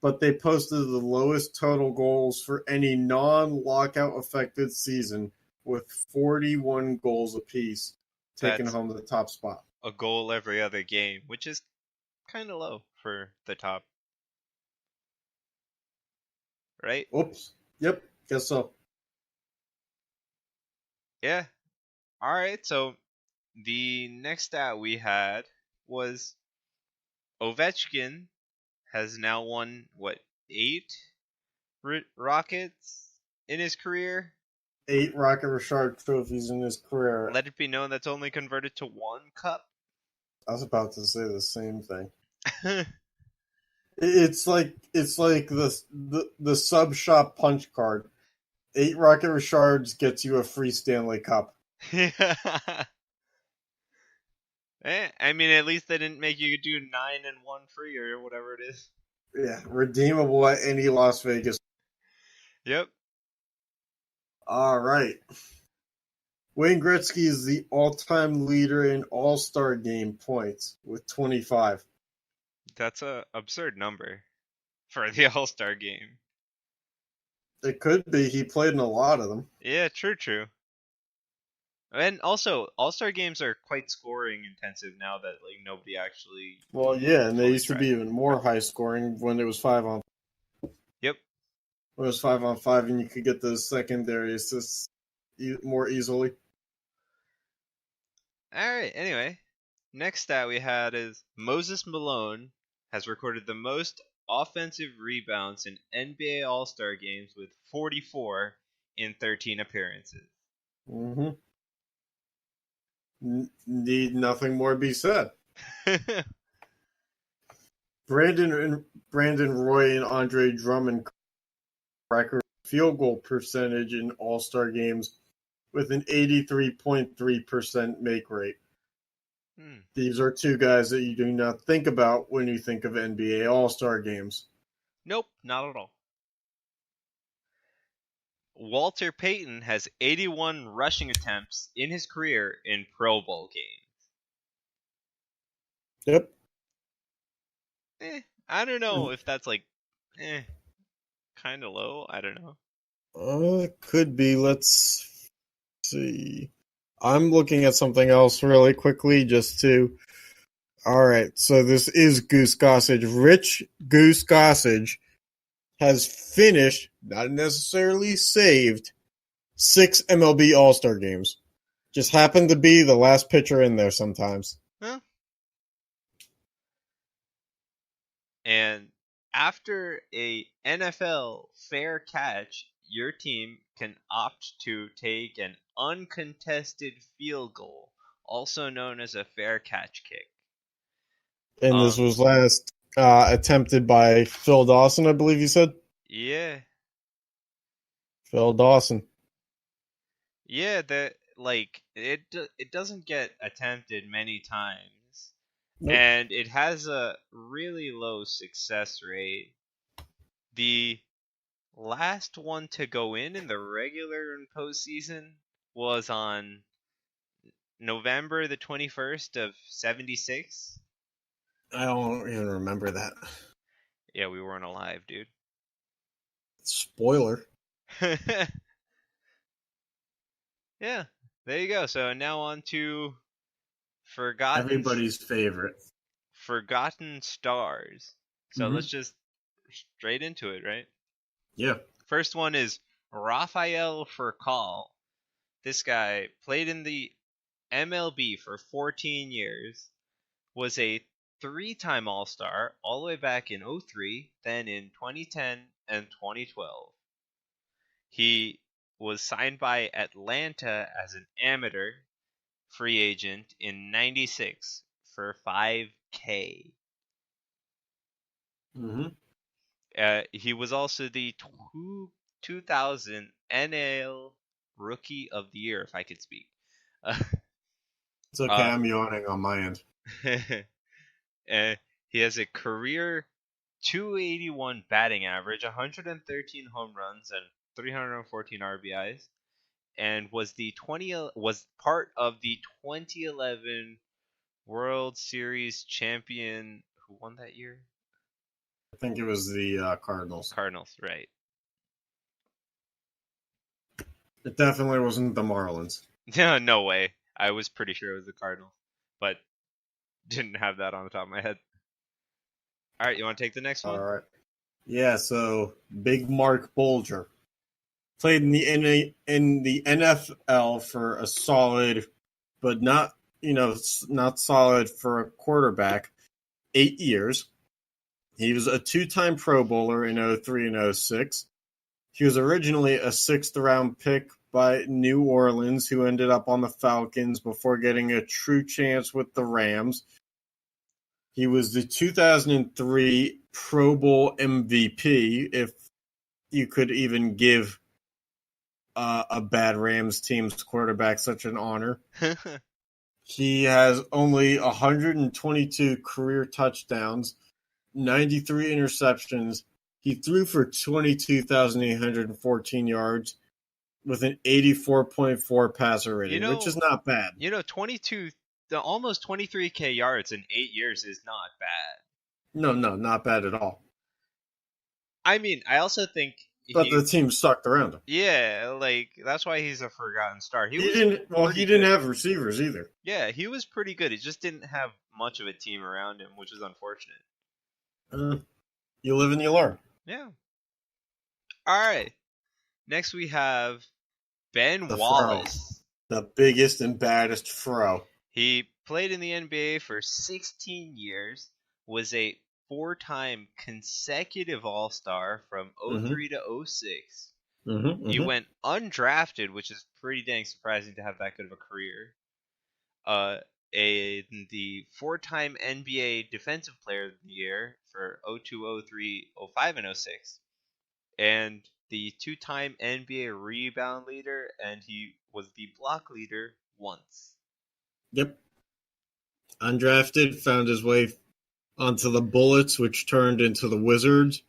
But they posted the lowest total goals for any non-lockout affected season with 41 goals apiece, taking That's home the top spot. a goal every other game, which is kind of low for the top. Right? Oops. Yep, guess so. Yeah. All right. So the next stat we had was Ovechkin has now won, what, 8 Rockets in his career? 8 Rocket Richard trophies in his career. Let it be known that's only converted to 1 cup. I was about to say the same thing. It's like the sub shop punch card. 8 Rocket Richards gets you a free Stanley Cup. Yeah. I mean, at least they didn't make you do 9 and 1 free or whatever it is. Yeah, redeemable at any Las Vegas. Yep. All right. Wayne Gretzky is the all-time leader in All-Star Game points with 25. That's a absurd number for the All-Star game. It could be. He played in a lot of them. Yeah, true. And also, All-Star games are quite scoring intensive now that like nobody actually. Well, yeah, and they fully used to be even more high scoring when it was 5-on. Yep. When it was 5-on-5, and you could get those secondary assists more easily. All right. Anyway, next stat we had is Moses Malone has recorded the most offensive rebounds in NBA All-Star games with 44 in 13 appearances. Mm-hmm. Need nothing more be said. Brandon Roy and Andre Drummond record field goal percentage in All-Star games with an 83.3% make rate. These are two guys that you do not think about when you think of NBA All-Star games. Nope, not at all. Walter Payton has 81 rushing attempts in his career in Pro Bowl games. Yep. I don't know if that's like, kind of low. I don't know. It could be. Let's see. I'm looking at something else really quickly just to. All right, so this is Goose Gossage. Rich Goose Gossage has finished, not necessarily saved, 6 MLB All-Star games. Just happened to be the last pitcher in there sometimes. Huh? And after a NFL fair catch, your team can opt to take an uncontested field goal, also known as a fair catch kick. And this was last attempted by Phil Dawson, I believe you said? Yeah. Phil Dawson. Yeah, it doesn't get attempted many times. Nope. And it has a really low success rate. The last one to go in the regular and postseason was on November the 21st of 76. I don't even remember that. Yeah, we weren't alive, dude. Spoiler. Yeah, there you go. So now on to everybody's favorite. Forgotten stars. So let's just straight into it, right? Yeah. First one is Rafael Furcal. This guy played in the MLB for 14 years, was a 3-time All-Star all the way back in 2003, then in 2010 and 2012. He was signed by Atlanta as an amateur free agent in 96 for $5K. He was also the 2000 NL Rookie of the Year, if I could speak. It's okay, I'm yawning on my end. He has a career 281 batting average, 113 home runs, and 314 RBIs, and was part of the 2011 World Series champion. Who won that year? I think it was the Cardinals. Cardinals, right? It definitely wasn't the Marlins. No way. I was pretty sure it was the Cardinals, but didn't have that on the top of my head. All right, you want to take the next one? All right. Yeah, so Big Mark Bulger played in the NFL for a solid, but not solid for a quarterback, 8 years. He was a 2-time Pro Bowler in 2003 and 2006. He was originally a 6th-round pick by New Orleans, who ended up on the Falcons before getting a true chance with the Rams. He was the 2003 Pro Bowl MVP, if you could even give a bad Rams team's quarterback such an honor. He has only 122 career touchdowns, 93 interceptions. He threw for 22,814 yards with an 84.4 passer rating, which is not bad. Almost 23K yards in 8 years is not bad. No, not bad at all. I mean, I also think... But the team sucked around him. Yeah, that's why he's a forgotten star. He didn't have receivers either. Yeah, he was pretty good. He just didn't have much of a team around him, which is unfortunate. You live and you learn. Yeah. All right. Next we have Ben Wallace. The biggest and baddest fro. He played in the NBA for 16 years, was a 4-time consecutive All-Star from 2003 to 2006. He went undrafted, which is pretty dang surprising to have that good of a career. The 4-time NBA Defensive Player of the Year for 2002, 2003, 2005, and 2006. And the 2-time NBA Rebound Leader, and he was the block leader once. Yep. Undrafted, found his way onto the Bullets, which turned into the Wizards,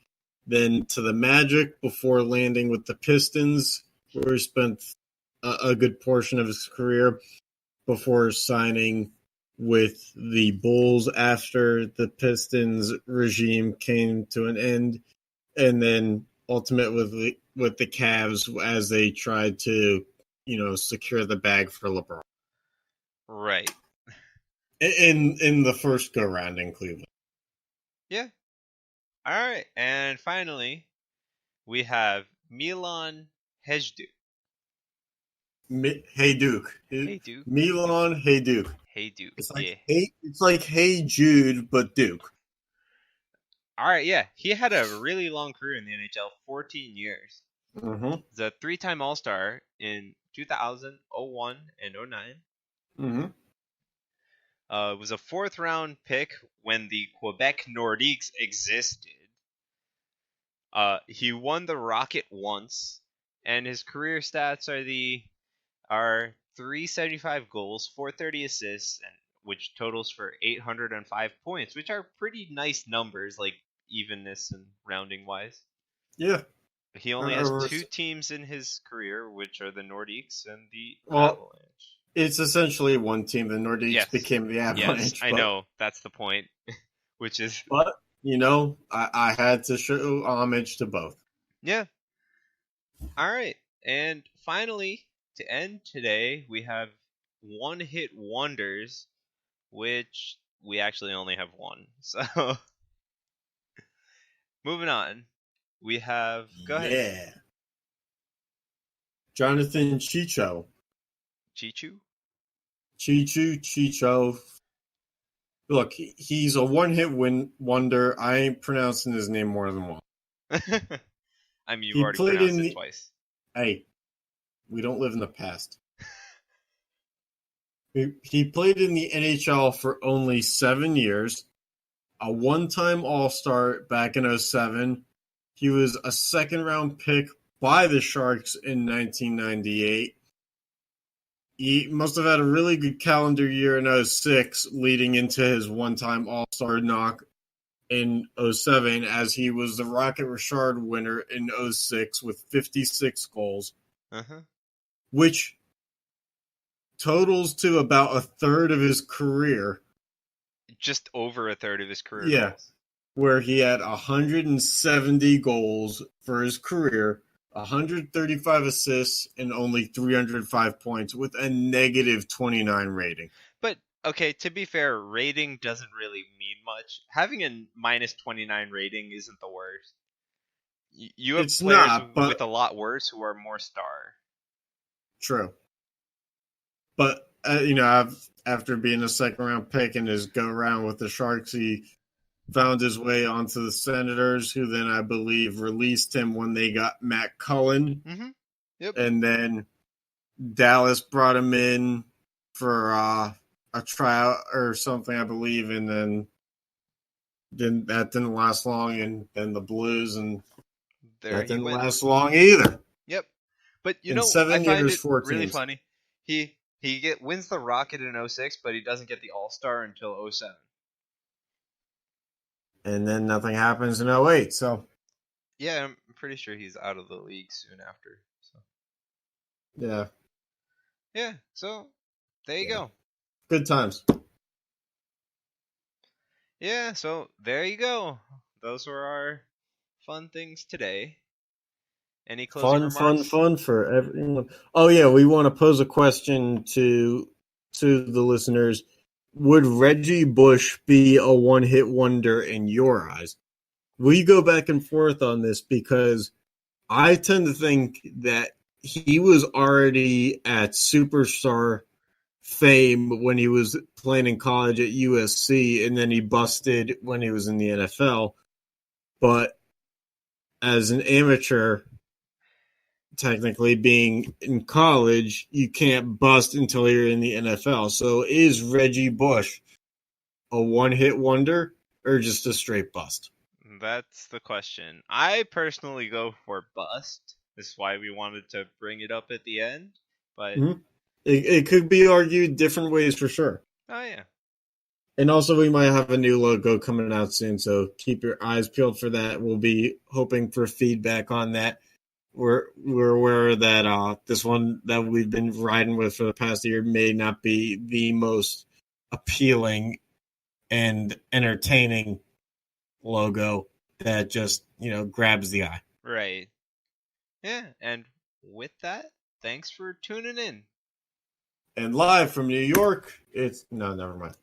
then to the Magic before landing with the Pistons, where he spent a good portion of his career before signing with the Bulls after the Pistons regime came to an end, and then ultimately with the Cavs as they tried to, secure the bag for LeBron. Right. In the first go-round in Cleveland. Yeah. All right. And finally, we have Milan Hejduk. Hey Duke. Milan Hejduk. Hejduk. It's like Hey Jude, but Duke. All right, yeah. He had a really long career in the NHL, 14 years. He's a 3-time All-Star in 2000, 01, and 09. Was a 4th-round pick when the Quebec Nordiques existed. He won the Rocket once, and his career stats are 375 goals, 430 assists, and which totals for 805 points, which are pretty nice numbers, like evenness and rounding wise. Yeah. He only has 2 teams in his career, which are the Nordiques and the Avalanche. It's essentially one team. The Nordiques became the Avalanche. Yes, I know. That's the point. Which is... But, I had to show homage to both. Yeah. All right. And finally, to end today, we have one-hit wonders, which we actually only have one. So, moving on. We have... Go ahead. Yeah. Jonathan Chicho. Chichu? Chicho. Look, he's a one-hit wonder. I ain't pronouncing his name more than once. I mean, you've He already played pronounced in it the. twice. Hey, we don't live in the past. He played in the NHL for only 7 years, a one-time All-Star back in '07. He was a second-round pick by the Sharks in 1998. He must have had a really good calendar year in '06, leading into his one-time All-Star knock in '07, as he was the Rocket Richard winner in '06 with 56 goals, Uh-huh. which totals to about a third of his career. Just over a third of his career Yeah, goals. where he had 170 goals for his career, 135 assists, and only 305 points with a negative 29 rating. But, okay, to be fair, rating doesn't really mean much. Having a minus 29 rating isn't the worst. You have It's players not, but with a lot worse who are more star. true. But, after being a second round pick in his go round with the Sharks, he found his way onto the Senators, who then I believe released him when they got Matt Cullen. Mm-hmm. Yep. And then Dallas brought him in for a tryout or something, I believe, and then that didn't last long, and then the Blues, and There that he didn't went. last long either. Yep. But In I 7 find years, it 4 really teams. funny. He wins the Rocket in '06, but he doesn't get the All-Star until '07. And then nothing happens in '08. So, Yeah, I'm pretty sure he's out of the league soon after. So yeah, yeah, so there you Yeah. go. good times. Yeah, so there you go. Those were our fun things today. Any closing remarks? Fun for everyone. Oh yeah, we want to pose a question to the listeners. Would Reggie Bush be a one-hit wonder in your eyes? We go back and forth on this because I tend to think that he was already at superstar fame when he was playing in college at USC, and then he busted when he was in the NFL. But as an amateur, technically being in college, you can't bust until you're in the NFL. So is Reggie Bush a one-hit wonder or just a straight bust? That's the question. I personally go for bust. This is why we wanted to bring it up at the end. But It could be argued different ways for sure. oh yeah. And also, we might have a new logo coming out soon, so keep your eyes peeled for that. We'll be hoping for feedback on that. We're aware that this one that we've been riding with for the past year may not be the most appealing and entertaining logo that just grabs the eye. Right. Yeah, and with that, thanks for tuning in. And live from New York, it's no, never mind.